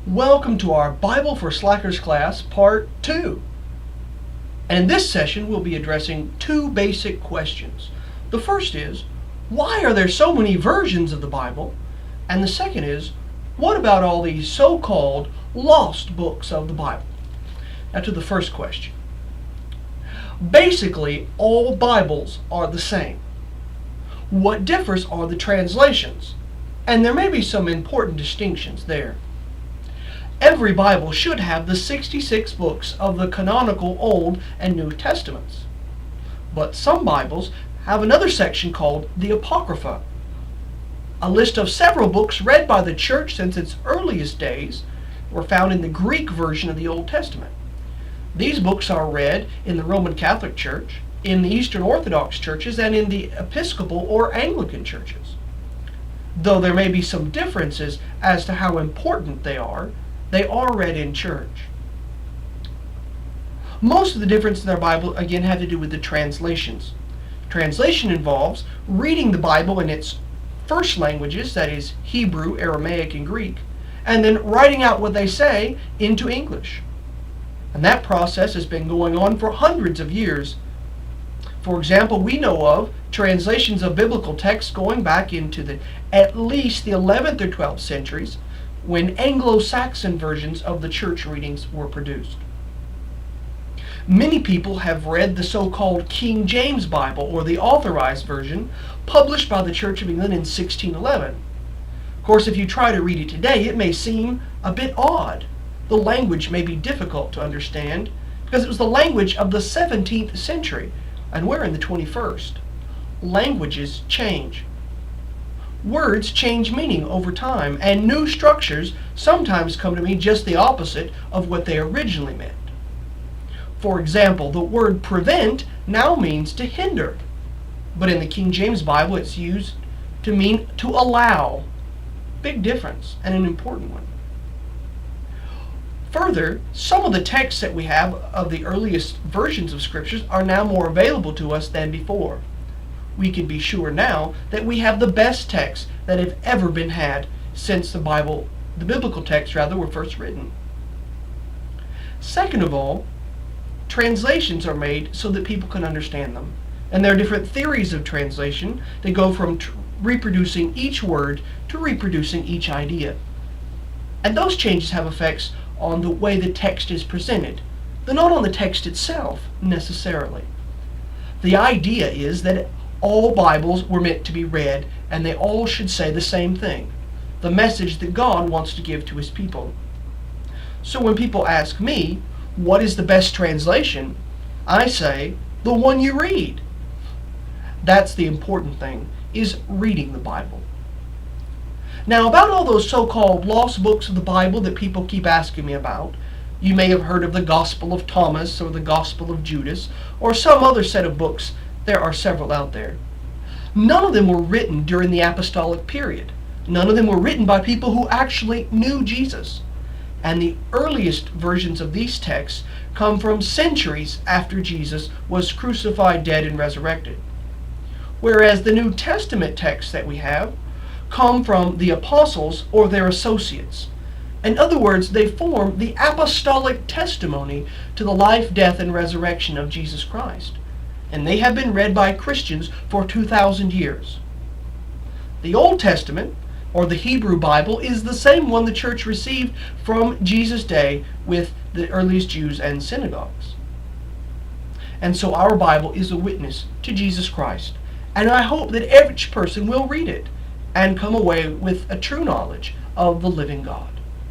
Welcome to our Bible for Slackers class, part 2. And in this session, we'll be addressing two basic questions. The first is, why are there so many versions of the Bible? And the second is, what about all these so-called lost books of the Bible? Now to the first question. Basically, all Bibles are the same. What differs are the translations, and there may be some important distinctions there. Every Bible should have the 66 books of the canonical Old and New Testaments. But some Bibles have another section called the Apocrypha, a list of several books read by the Church since its earliest days were found in the Greek version of the Old Testament. These books are read in the Roman Catholic Church, in the Eastern Orthodox churches, and in the Episcopal or Anglican churches. Though there may be some differences as to how important they are read in church. Most of the difference in our Bible, again, had to do with the translations. Translation involves reading the Bible in its first languages, that is, Hebrew, Aramaic, and Greek, and then writing out what they say into English. And that process has been going on for hundreds of years. For example, we know of translations of biblical texts going back into at least the 11th or 12th centuries, when Anglo-Saxon versions of the church readings were produced. Many people have read the so-called King James Bible, or the Authorized Version, published by the Church of England in 1611. Of course, if you try to read it today, it may seem a bit odd. The language may be difficult to understand, because it was the language of the 17th century, and we're in the 21st. Languages change. Words change meaning over time, and new structures sometimes come to mean just the opposite of what they originally meant. For example, the word prevent now means to hinder, but in the King James Bible it's used to mean to allow. Big difference, and an important one. Further, some of the texts that we have of the earliest versions of scriptures are now more available to us than before. We can be sure now that we have the best texts that have ever been had since the biblical texts were first written. Second of all, translations are made so that people can understand them. And there are different theories of translation that go from reproducing each word to reproducing each idea. And those changes have effects on the way the text is presented, though not on the text itself necessarily. The idea is that all Bibles were meant to be read, and they all should say the same thing, the message that God wants to give to His people. So when people ask me, what is the best translation? I say, the one you read. That's the important thing, is reading the Bible. Now, about all those so-called lost books of the Bible that people keep asking me about, you may have heard of the Gospel of Thomas or the Gospel of Judas, or some other set of books. There are several out there. None of them were written during the apostolic period. None of them were written by people who actually knew Jesus. And the earliest versions of these texts come from centuries after Jesus was crucified, dead, and resurrected. Whereas the New Testament texts that we have come from the apostles or their associates. In other words, they form the apostolic testimony to the life, death, and resurrection of Jesus Christ. And they have been read by Christians for 2,000 years. The Old Testament, or the Hebrew Bible, is the same one the church received from Jesus' day with the earliest Jews and synagogues. And so our Bible is a witness to Jesus Christ. And I hope that each person will read it and come away with a true knowledge of the living God.